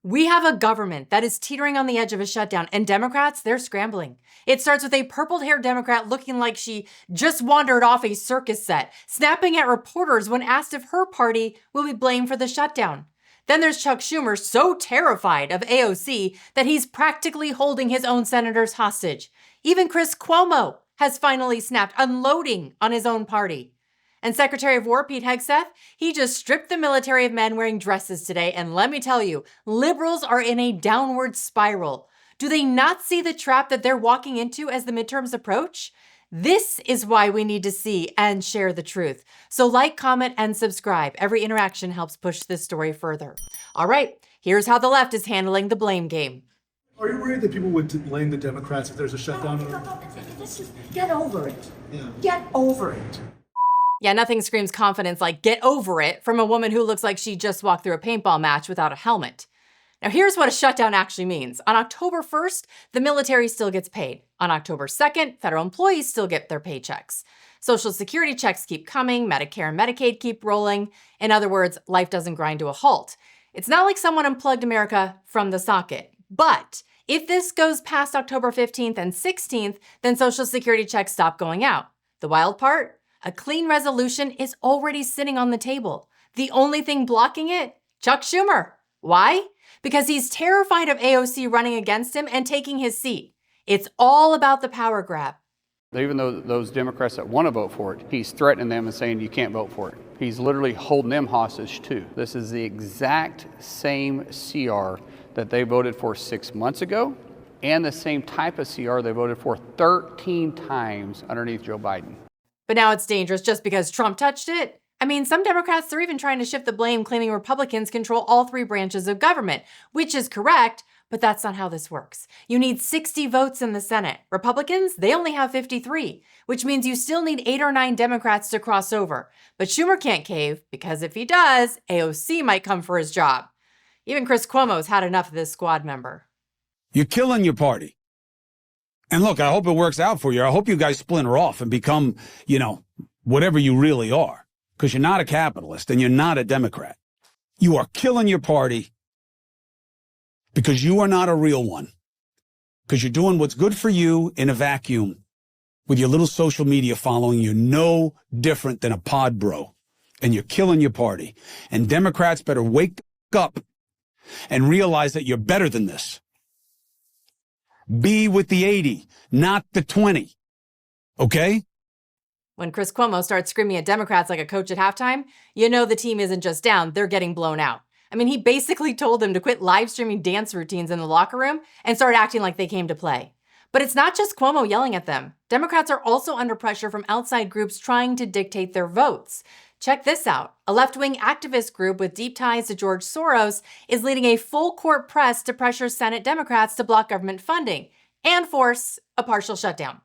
We have a government that is teetering on the edge of a shutdown, and Democrats, they're scrambling. It starts with a purple-haired Democrat looking like she just wandered off a circus set, snapping at reporters when asked if her party will be blamed for the shutdown. Then there's Chuck Schumer, so terrified of AOC that he's practically holding his own senators hostage. Even Chris Cuomo has finally snapped, unloading on his own party. And Secretary of War Pete Hegseth, he just stripped the military of men wearing dresses today. And let me tell you, liberals are in a downward spiral. Do they not see the trap that they're walking into as the midterms approach? This is why we need to see and share the truth. So like, comment, and subscribe. Every interaction helps push this story further. All right, here's how the left is handling the blame game. Are you worried that people would blame the Democrats if there's a shutdown? Get over it. Yeah. Get over it. Yeah, nothing screams confidence like get over it from a woman who looks like she just walked through a paintball match without a helmet. Now, here's what a shutdown actually means. On October 1st, the military still gets paid. On October 2nd, federal employees still get their paychecks. Social Security checks keep coming, Medicare and Medicaid keep rolling. In other words, life doesn't grind to a halt. It's not like someone unplugged America from the socket. But if this goes past October 15th and 16th, then Social Security checks stop going out. The wild part? A clean resolution is already sitting on the table. The only thing blocking it? Chuck Schumer. Why? Because he's terrified of AOC running against him and taking his seat. It's all about the power grab. Even though those Democrats that want to vote for it, he's threatening them and saying you can't vote for it. He's literally holding them hostage too. This is the exact same CR that they voted for 6 months ago and the same type of CR they voted for 13 times underneath Joe Biden. But now it's dangerous just because Trump touched it. I mean, some Democrats are even trying to shift the blame, claiming Republicans control all three branches of government, which is correct, but that's not how this works. You need 60 votes in the Senate. Republicans, they only have 53, which means you still need 8 or 9 Democrats to cross over. But Schumer can't cave, because if he does, AOC might come for his job. Even Chris Cuomo's had enough of this squad member. You're killing your party. And look, I hope it works out for you. I hope you guys splinter off and become, whatever you really are. Because you're not a capitalist and you're not a Democrat. You are killing your party because you are not a real one. Because you're doing what's good for you in a vacuum with your little social media following. You're no different than a pod bro. And you're killing your party. And Democrats better wake up and realize that you're better than this. Be with the 80, not the 20. Okay? When Chris Cuomo starts screaming at Democrats like a coach at halftime, you know the team isn't just down, they're getting blown out. I mean, he basically told them to quit live streaming dance routines in the locker room and start acting like they came to play. But it's not just Cuomo yelling at them. Democrats are also under pressure from outside groups trying to dictate their votes. Check this out. A left-wing activist group with deep ties to George Soros is leading a full-court press to pressure Senate Democrats to block government funding and force a partial shutdown.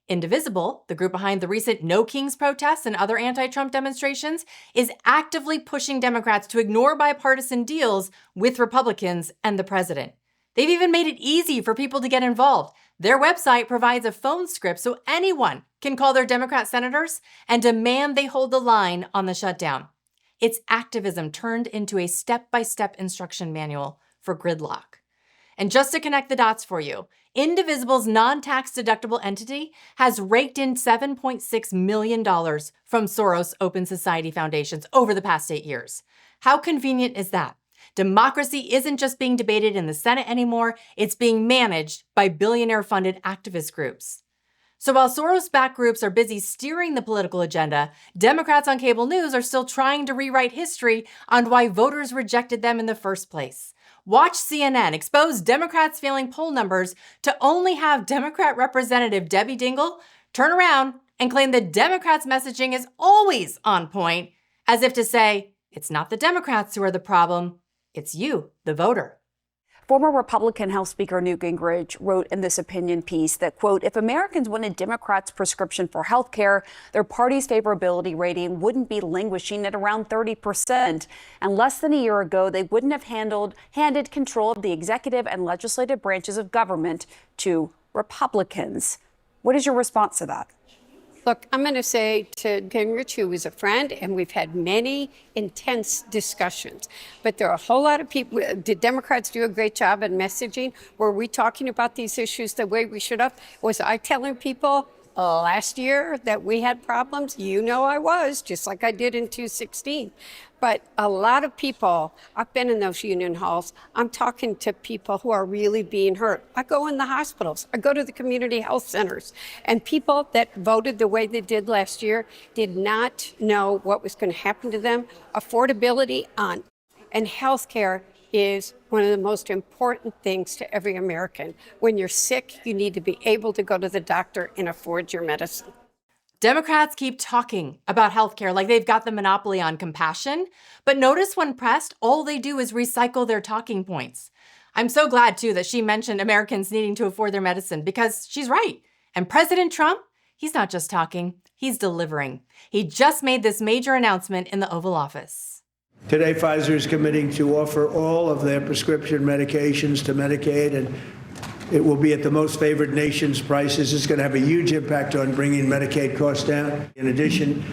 Indivisible, the group behind the recent No Kings protests and other anti-Trump demonstrations, is actively pushing Democrats to ignore bipartisan deals with Republicans and the president. They've even made it easy for people to get involved. Their website provides a phone script so anyone can call their Democrat senators and demand they hold the line on the shutdown. It's activism turned into a step-by-step instruction manual for gridlock. And just to connect the dots for you, Indivisible's non-tax deductible entity has raked in $7.6 million from Soros Open Society foundations over the past 8 years. How convenient is that? Democracy isn't just being debated in the Senate anymore, it's being managed by billionaire-funded activist groups. So while Soros-backed groups are busy steering the political agenda, Democrats on cable news are still trying to rewrite history on why voters rejected them in the first place. Watch CNN expose Democrats' failing poll numbers to only have Democrat Representative Debbie Dingell turn around and claim the Democrats' messaging is always on point, as if to say, it's not the Democrats who are the problem, it's you, the voter. Former Republican House Speaker Newt Gingrich wrote in this opinion piece that, quote, if Americans wanted Democrats' prescription for health care, their party's favorability rating wouldn't be languishing at around 30%. And less than a year ago, they wouldn't have handed control of the executive and legislative branches of government to Republicans. What is your response to that? Look, I'm going to say to Gingrich, who is a friend, and we've had many intense discussions, but there are a whole lot of people. Did Democrats do a great job at messaging? Were we talking about these issues the way we should have? Was I telling people last year that we had problems? You know I was, just like I did in 2016. But a lot of people, I've been in those union halls, I'm talking to people who are really being hurt. I go in the hospitals, I go to the community health centers, and people that voted the way they did last year did not know what was going to happen to them. Affordability and health care is one of the most important things to every American. When you're sick, you need to be able to go to the doctor and afford your medicine. Democrats keep talking about healthcare like they've got the monopoly on compassion, but notice when pressed, all they do is recycle their talking points. I'm so glad, too, that she mentioned Americans needing to afford their medicine because she's right. And President Trump, he's not just talking, he's delivering. He just made this major announcement in the Oval Office. Today, Pfizer is committing to offer all of their prescription medications to Medicaid, and it will be at the most favored nation's prices. It's going to have a huge impact on bringing Medicaid costs down. In addition,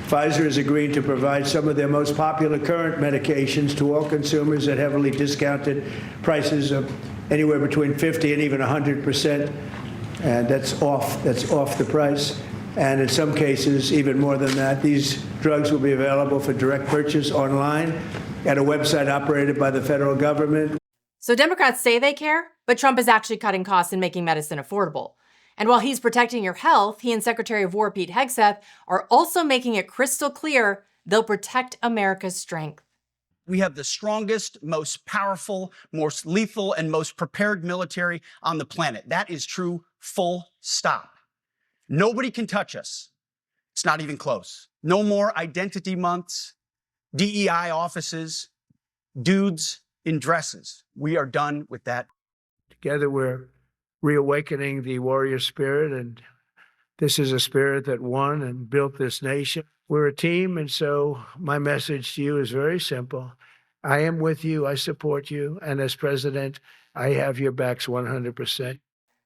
Pfizer is agreeing to provide some of their most popular current medications to all consumers at heavily discounted prices of anywhere between 50 and even 100%. And that's off the price. And in some cases, even more than that. These drugs will be available for direct purchase online at a website operated by the federal government. So Democrats say they care, but Trump is actually cutting costs and making medicine affordable. And while he's protecting your health, he and Secretary of War Pete Hegseth are also making it crystal clear they'll protect America's strength. We have the strongest, most powerful, most lethal, and most prepared military on the planet. That is true, full stop. Nobody can touch us. It's not even close. No more identity months, DEI offices, dudes in dresses. We are done with that. Together, we're reawakening the warrior spirit, and this is a spirit that won and built this nation. We're a team, and so my message to you is very simple. I am with you, I support you, and as president, I have your backs 100%.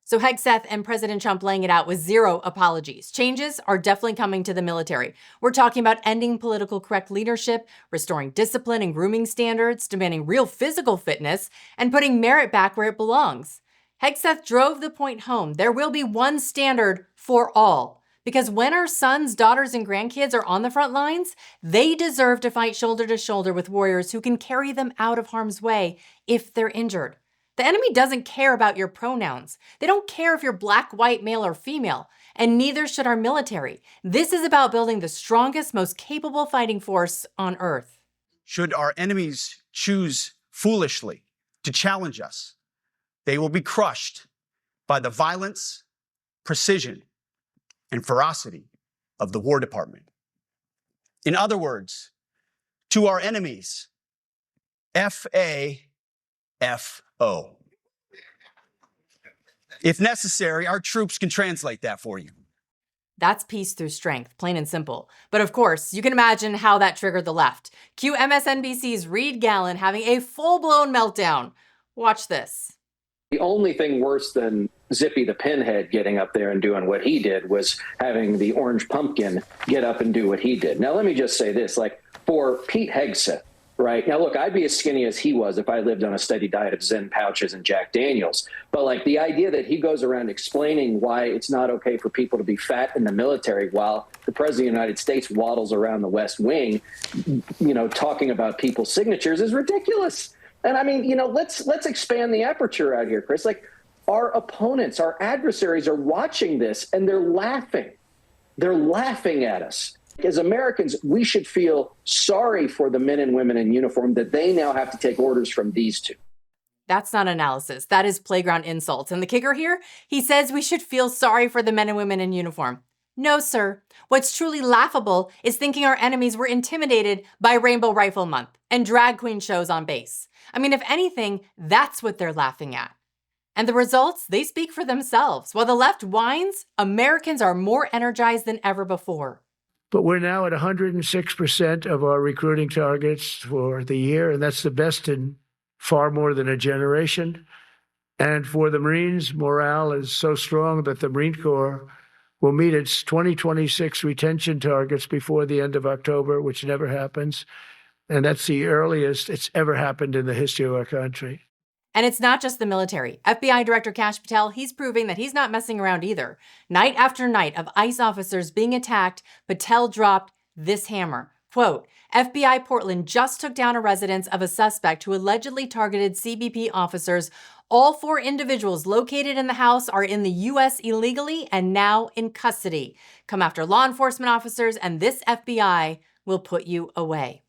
So Hegseth and President Trump laying it out with zero apologies. Changes are definitely coming to the military. We're talking about ending political correct leadership, restoring discipline and grooming standards, demanding real physical fitness, and putting merit back where it belongs. Hegseth drove the point home. There will be one standard for all. Because when our sons, daughters, and grandkids are on the front lines, they deserve to fight shoulder to shoulder with warriors who can carry them out of harm's way if they're injured. The enemy doesn't care about your pronouns. They don't care if you're black, white, male, or female, and neither should our military. This is about building the strongest, most capable fighting force on earth. Should our enemies choose foolishly to challenge us, they will be crushed by the violence, precision, and ferocity of the War Department. In other words, to our enemies, F-A-F-O. If necessary, our troops can translate that for you. That's peace through strength, plain and simple. But of course, you can imagine how that triggered the left. Cue MSNBC's Reed Gallen having a full-blown meltdown. Watch this. The only thing worse than Zippy the Pinhead getting up there and doing what he did was having the Orange Pumpkin get up and do what he did. Now, let me just say this, like for Pete Hegseth, right? Now, look, I'd be as skinny as he was if I lived on a steady diet of Zen pouches and Jack Daniels. But like the idea that he goes around explaining why it's not okay for people to be fat in the military while the president of the United States waddles around the West Wing, talking about people's signatures is ridiculous. And I mean, let's expand the aperture out here, Chris. Like our opponents, our adversaries are watching this and they're laughing. They're laughing at us. As Americans, we should feel sorry for the men and women in uniform that they now have to take orders from these two. That's not analysis. That is playground insults. And the kicker here, he says we should feel sorry for the men and women in uniform. No, sir. What's truly laughable is thinking our enemies were intimidated by Rainbow Rifle Month and drag queen shows on base. I mean, if anything, that's what they're laughing at. And the results, they speak for themselves. While the left whines, Americans are more energized than ever before. But we're now at 106% of our recruiting targets for the year, and that's the best in far more than a generation. And for the Marines, morale is so strong that the Marine Corps will meet its 2026 retention targets before the end of October, which never happens. And that's the earliest it's ever happened in the history of our country. And it's not just the military. FBI Director Kash Patel, he's proving that he's not messing around either. Night after night of ICE officers being attacked, Patel dropped this hammer. Quote, FBI Portland just took down a residence of a suspect who allegedly targeted CBP officers. All 4 individuals located in the house are in the U.S. illegally and now in custody. Come after law enforcement officers, and this FBI will put you away.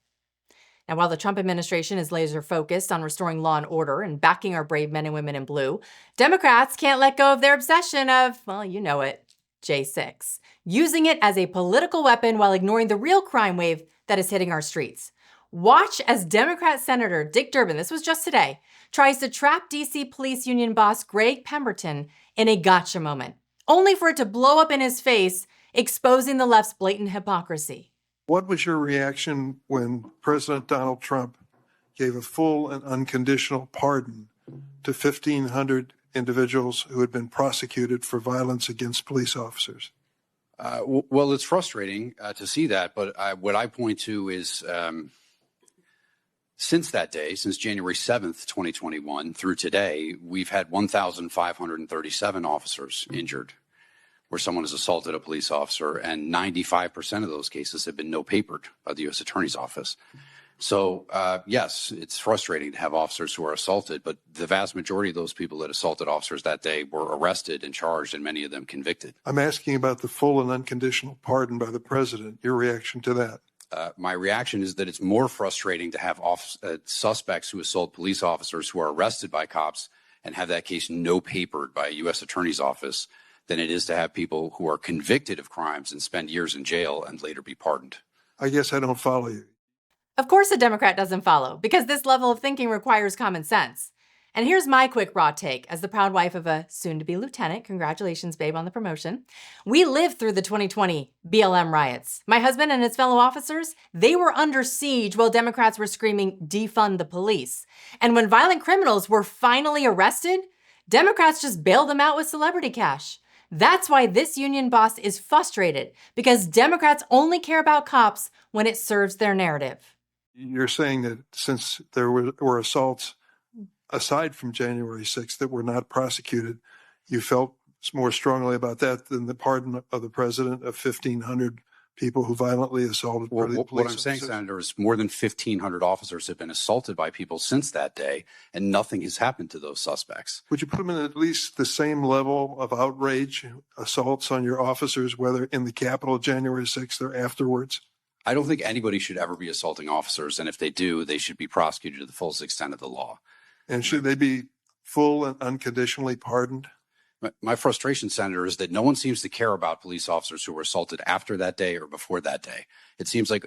Now, while the Trump administration is laser focused on restoring law and order and backing our brave men and women in blue, Democrats can't let go of their obsession of, well, you know it, J6, using it as a political weapon while ignoring the real crime wave that is hitting our streets. Watch as Democrat Senator Dick Durbin, this was just today, tries to trap D.C. Police Union boss Greg Pemberton in a gotcha moment, only for it to blow up in his face, exposing the left's blatant hypocrisy. What was your reaction when President Donald Trump gave a full and unconditional pardon to 1,500 individuals who had been prosecuted for violence against police officers? Well, it's frustrating to see that, but what I point to is since that day, since January 7th, 2021 through today, we've had 1,537 officers injured where someone has assaulted a police officer, and 95% of those cases have been no-papered by the U.S. Attorney's Office. So, yes, it's frustrating to have officers who are assaulted, but the vast majority of those people that assaulted officers that day were arrested and charged, and many of them convicted. I'm asking about the full and unconditional pardon by the president. Your reaction to that? My reaction is that it's more frustrating to have suspects who assault police officers who are arrested by cops and have that case no-papered by a U.S. Attorney's Office than it is to have people who are convicted of crimes and spend years in jail and later be pardoned. I guess I don't follow you. Of course a Democrat doesn't follow, because this level of thinking requires common sense. And here's my quick raw take as the proud wife of a soon-to-be lieutenant. Congratulations, babe, on the promotion. We lived through the 2020 BLM riots. My husband and his fellow officers, they were under siege while Democrats were screaming, defund the police. And when violent criminals were finally arrested, Democrats just bailed them out with celebrity cash. That's why this union boss is frustrated, because Democrats only care about cops when it serves their narrative. You're saying that since there were assaults aside from January 6th that were not prosecuted, you felt more strongly about that than the pardon of the president of 1,500 people who violently assaulted police officers? What I'm saying, Senator, is more than 1,500 officers have been assaulted by people since that day, and nothing has happened to those suspects. Would you put them in at least the same level of outrage, assaults on your officers, whether in the Capitol January 6th or afterwards? I don't think anybody should ever be assaulting officers, and if they do, they should be prosecuted to the fullest extent of the law. And should they be full and unconditionally pardoned? My frustration, Senator, is that no one seems to care about police officers who were assaulted after that day or before that day. It seems like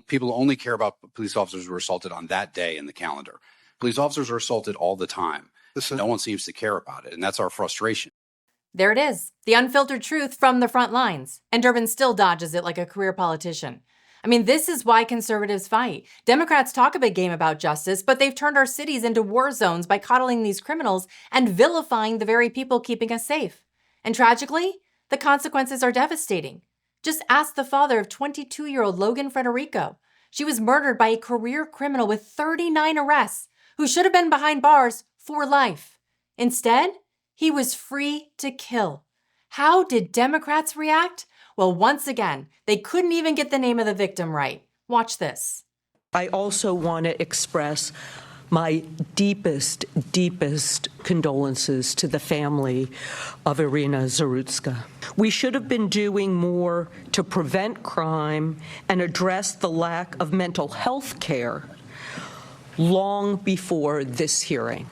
people only care about police officers who were assaulted on that day in the calendar. Police officers are assaulted all the time. No one seems to care about it, and that's our frustration. There it is, the unfiltered truth from the front lines. And Durbin still dodges it like a career politician. I mean, this is why conservatives fight. Democrats talk a big game about justice, but they've turned our cities into war zones by coddling these criminals and vilifying the very people keeping us safe. And tragically, the consequences are devastating. Just ask the father of 22-year-old Logan Federico. She was murdered by a career criminal with 39 arrests who should have been behind bars for life. Instead, he was free to kill. How did Democrats react? Well, once again, they couldn't even get the name of the victim right. Watch this. I also want to express my deepest condolences to the family of Irina Zarutska. We should have been doing more to prevent crime and address the lack of mental health care long before this hearing,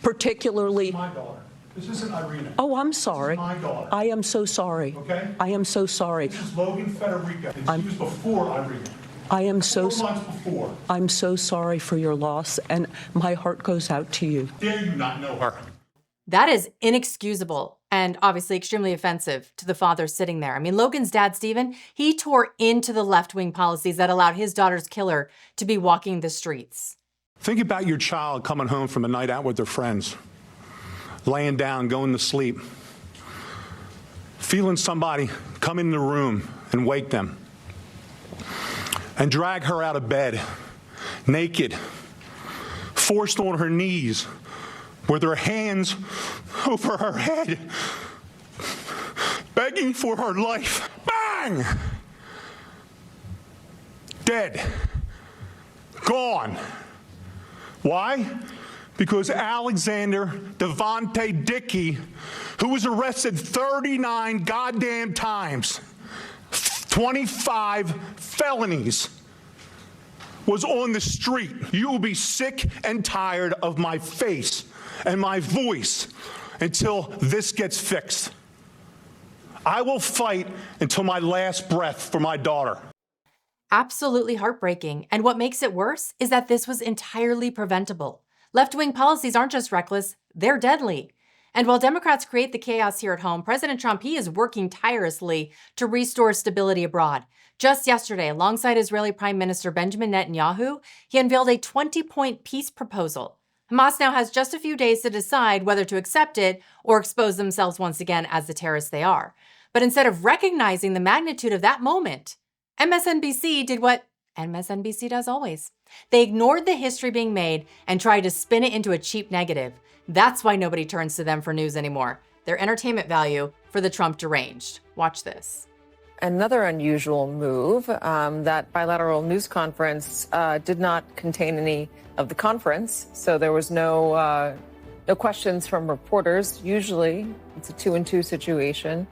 particularly. My daughter. This isn't Irina. Oh, I'm sorry. This is my daughter. I am so sorry. Okay? I am so sorry. This is Logan Federico. She was before Irina. I am so 4 months before. I'm so sorry for your loss, and my heart goes out to you. Dare you not know her? That is inexcusable and obviously extremely offensive to the father sitting there. I mean, Logan's dad, Stephen, he tore into the left-wing policies that allowed his daughter's killer to be walking the streets. Think about your child coming home from a night out with their friends, laying down, going to sleep, feeling somebody come in the room and wake them and drag her out of bed, naked, forced on her knees, with her hands over her head, begging for her life. Bang! Dead. Gone. Why? Because Alexander Devontae Dickey, who was arrested 39 goddamn times, 25 felonies, was on the street. You will be sick and tired of my face and my voice until this gets fixed. I will fight until my last breath for my daughter. Absolutely heartbreaking. And what makes it worse is that this was entirely preventable. Left-wing policies aren't just reckless, they're deadly. And while Democrats create the chaos here at home, President Trump, he is working tirelessly to restore stability abroad. Just yesterday, alongside Israeli Prime Minister Benjamin Netanyahu, he unveiled a 20-point peace proposal. Hamas now has just a few days to decide whether to accept it or expose themselves once again as the terrorists they are. But instead of recognizing the magnitude of that moment, MSNBC did what MSNBC does always. They ignored the history being made and tried to spin it into a cheap negative. That's why nobody turns to them for news anymore. Their entertainment value for the Trump deranged. Watch this. Another unusual move, that bilateral news conference did not contain any of the conference, so there was no questions from reporters. Usually, it's a 2-and-2 situation.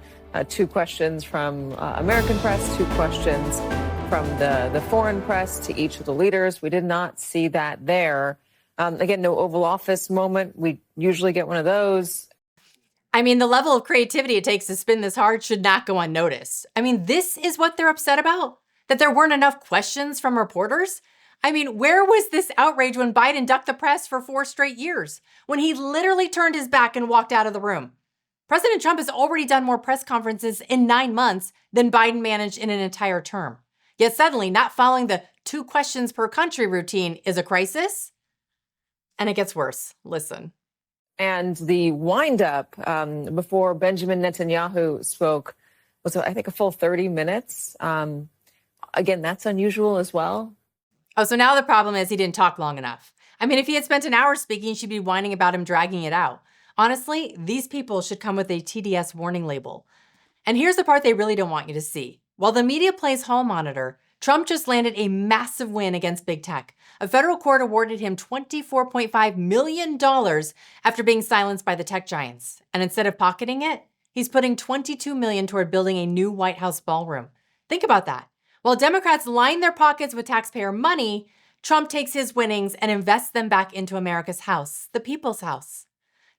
2 questions from American press, 2 questions from the foreign press to each of the leaders. We did not see that there. Again, no Oval Office moment. We usually get one of those. I mean, the level of creativity it takes to spin this hard should not go unnoticed. I mean, this is what they're upset about? That there weren't enough questions from reporters? I mean, where was this outrage when Biden ducked the press for 4 straight years? When he literally turned his back and walked out of the room? President Trump has already done more press conferences in 9 months than Biden managed in an entire term. Yet suddenly, not following the 2 questions per country routine is a crisis? And it gets worse. Listen. And the windup before Benjamin Netanyahu spoke was, I think, a full 30 minutes. Again, that's unusual as well. Oh, so now the problem is he didn't talk long enough. I mean, if he had spent an hour speaking, she'd be whining about him dragging it out. Honestly, these people should come with a TDS warning label. And here's the part they really don't want you to see. While the media plays hall monitor, Trump just landed a massive win against big tech. A federal court awarded him $24.5 million after being silenced by the tech giants. And instead of pocketing it, he's putting $22 million toward building a new White House ballroom. Think about that. While Democrats line their pockets with taxpayer money, Trump takes his winnings and invests them back into America's house, the people's house.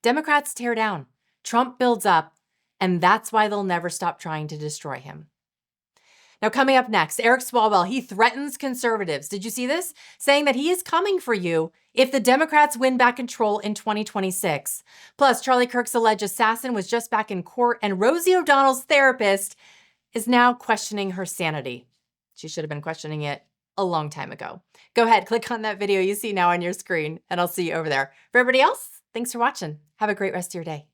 Democrats tear down, Trump builds up, and that's why they'll never stop trying to destroy him. Now, coming up next, Eric Swalwell, he threatens conservatives. Did you see this? Saying that he is coming for you if the Democrats win back control in 2026. Plus, Charlie Kirk's alleged assassin was just back in court, and Rosie O'Donnell's therapist is now questioning her sanity. She should have been questioning it a long time ago. Go ahead, click on that video you see now on your screen, and I'll see you over there. For everybody else, thanks for watching. Have a great rest of your day.